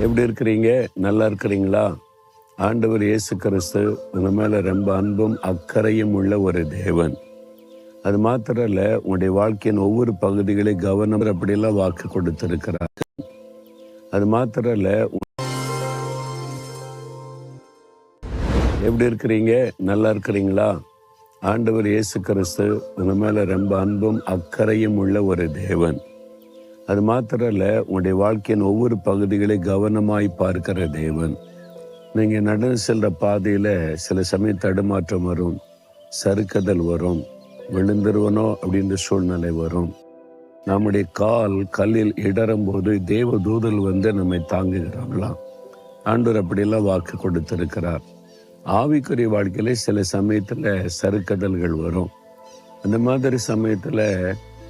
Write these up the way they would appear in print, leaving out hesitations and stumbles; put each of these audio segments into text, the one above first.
எப்படி இருக்கிறீங்க? நல்லா இருக்கிறீங்களா? ஆண்டவர் இயேசு கிறிஸ்து உங்க மேல ரொம்ப அன்பும் அக்கறையும் உள்ள ஒரு தேவன். அது மாத்திரம் இல்ல, உங்களுடைய வாழ்க்கையின் ஒவ்வொரு பகுதிகளை கவனம் அப்படியெல்லாம் வாக்கு கொடுத்திருக்கிறார். அது மாத்திரம் இல்ல, எப்படி இருக்கிறீங்க? நல்லா இருக்கிறீங்களா? ஆண்டவர் இயேசு கிறிஸ்து உங்க மேல ரொம்ப அன்பும் அக்கறையும் உள்ள ஒரு தேவன். அது மாத்திரம் இல்ல, உங்களுடைய வாழ்க்கையின் ஒவ்வொரு பகுதிகளை கவனமாய் பார்க்கிற தேவன். நீங்க நடந்து செல்ற பாதையில சில சமயம் தடுமாற்றம் வரும், சறுக்குதல் வரும், விழுந்துருவனோ அப்படின்ற சூழ்நிலை வரும். நம்முடைய கால் கல்லில் இடரும் போது தேவ தூதல் வந்து நம்மை தாங்குகிறாங்களாம். ஆண்டவர் அப்படியெல்லாம் வாக்கு கொடுத்திருக்கிறார். ஆவிக்குரிய வாழ்க்கையில சில சமயத்துல சறுக்குதல்கள் வரும். அந்த மாதிரி சமயத்துல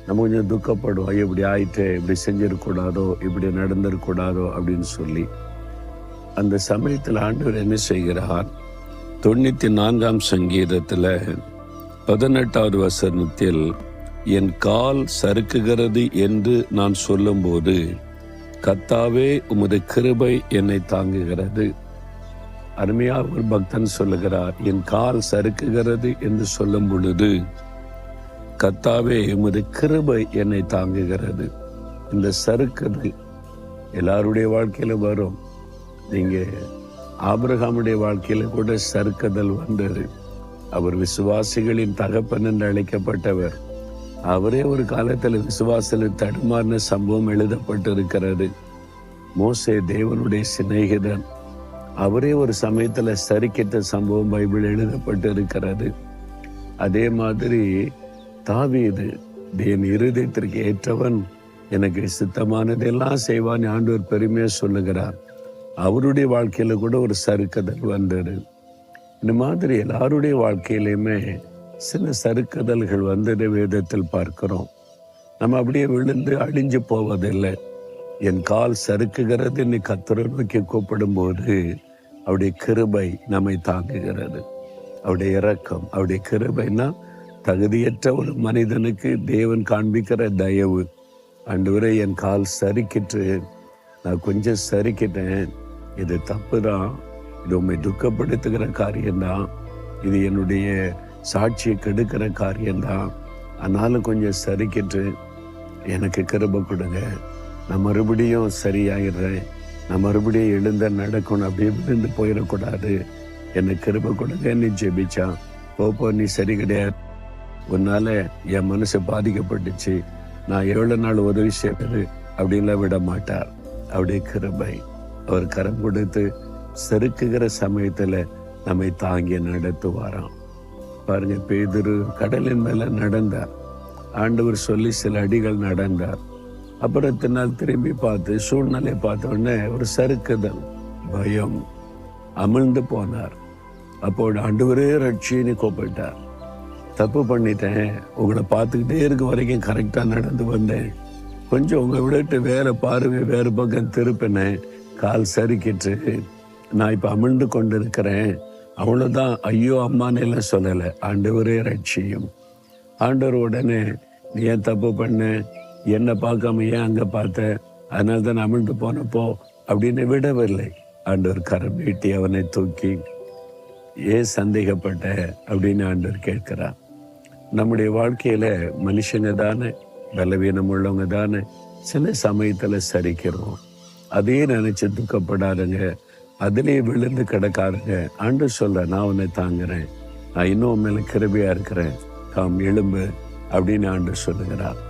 நம்ம கொஞ்சம் துக்கப்படுவோம். இப்படி ஆயிட்டு, இப்படி செஞ்சிடக்கூடாதோ, இப்படி நடந்திருக்கூடாதோ அப்படின்னு சொல்லி. அந்த சமயத்தில் ஆண்டவர் என்ன செய்கிறார்? 94ஆம் சங்கீதத்தில் 18வது வசனத்தில், என் கால் சறுக்குகிறது என்று நான் சொல்லும்போது கர்த்தாவே உமது கிருபை என்னை தாங்குகிறது. அருமையாக ஒரு பக்தன் சொல்லுகிறார், என் கால் சறுக்குகிறது என்று சொல்லும் பொழுது கர்த்தாவே உமது கிருபை என்னை தாங்குகிறது. இந்த சறுக்குது எல்லாருடைய வாழ்க்கையில வரும். நீங்க ஆபிரகாமுடைய வாழ்க்கையில கூட சறுக்குதல் வந்தது. அவர் விசுவாசிகளின் தகப்பன் என்று அழைக்கப்பட்டவர். அவரே ஒரு காலத்தில் விசுவாசத்தில் தடுமாறின சம்பவம் எழுதப்பட்டிருக்கிறது. மோசே தேவனுடைய சிநேகிதன். அவரே ஒரு சமயத்துல சறுக்கிட்ட சம்பவம் பைபிள் எழுதப்பட்டிருக்கிறது. அதே மாதிரி தாவீது, என் இருதயத்திற்கு ஏற்றவன், எனக்கு சித்தமானதெல்லாம் செய்வான் ஆண்டவர் பெருமையா சொல்லுகிறார். அவருடைய வாழ்க்கையில கூட ஒரு சறுக்குதல் வந்தது. இந்த மாதிரி எல்லாருடைய வாழ்க்கையிலுமே சில சறுக்குதல்கள் வந்ததை வேதத்தில் பார்க்கிறோம். நம்ம அப்படியே விழுந்து அழிஞ்சு போவதில்லை. என் கால் சறுக்குகிறது என்று கர்த்தரை நோக்கி கூப்பிடும் போது அவருடைய கிருபை நம்மை தாங்குகிறது. அவருடைய இரக்கம், அவருடைய கிருபைனா தகுதியற்ற ஒரு மனிதனுக்கு தேவன் காண்பிக்கிற தயவு. ஆண்டவரே, என் கால் சறுக்கிட்டு, நான் கொஞ்சம் சறுக்கிட்டேன், இது தப்பு தான், இது உண்மை துக்கப்படுத்துகிற காரியம்தான், இது என்னுடைய சாட்சியை கெடுக்கிற காரியம்தான், ஆனாலும் கொஞ்சம் சறுக்கிட்டு எனக்கு கிருபை கொடுங்க, நான் மறுபடியும் சரியாயிடுறேன், நான் மறுபடியும் எழுந்த நடக்கணும், அப்படியே விழுந்து போயிடக்கூடாது, என்னை கிருபை கொடுங்க நீ ஜெபிச்சான். போப்போ, நீ சரி கிடையாது, உன்னால என் மனசு பாதிக்கப்பட்டுச்சு, நான் எவ்வளவு நாள் உதவி செய்வது அப்படின்லாம் விட மாட்டார். அவருடைய கிருபை, அவர் கரம் கொடுத்து செருக்குகிற சமயத்துல நம்மை தாங்கி நடத்துவாராம். பாருங்க, பேதுரு கடலின் மேல நடந்தார். ஆண்டவர் சொல்லி சில அடிகள் நடந்தார். அப்புறத்தினால் திரும்பி பார்த்து சூழ்நிலை பார்த்த உடனே ஒரு சறுக்குதல், பயம், அமிழ்ந்து போனார். அப்போ ஆண்டவரே ரட்சின்னு கூப்பிட்டார். தப்பு பண்ணிட்டேன், உங்களை பார்த்துக்கிட்டே இருக்க வரைக்கும் கரெக்டா நடந்து வந்தேன், கொஞ்சம் உங்களை விட்டு வேற பார்வை வேறு பக்கம் திருப்பினேன், கால் சறுக்கிட்டு நான் இப்ப அமிழ்ந்து கொண்டு இருக்கிறேன், அவ்வளவுதான், ஐயோ அம்மான்னு எல்லாம் சொல்லலை, ஆண்டவரே ரட்சியும். ஆண்டவர் உடனே, நீ ஏன் தப்பு பண்ண, என்னை பார்க்காம ஏன் அங்க பார்த்த, அதனால தான் அமிழ்ந்து போனப்போ அப்படின்னு விடவில்லை. ஆண்டவர் கரம் நீட்டி அவனை தூக்கி, ஏன் சந்தேகப்பட்ட அப்படின்னு ஆண்டவர் கேட்கிறார். நம்முடைய வாழ்க்கையில மனுஷங்க தானே, பலவீனம் உள்ளவங்க தானே, சில சமயத்துல சரிக்கிறோம். அதே நினைச்சு துக்கப்படாதுங்க, அதிலே விழுந்து கிடக்காருங்க. ஆண்டவர் சொல்ற, நான் உன்னை தாங்குறேன், நான் இன்னும் மேல கிருபையா இருக்கிறேன், காம் எழும்பு அப்படின்னு ஆண்டவர் சொல்லுகிறார்.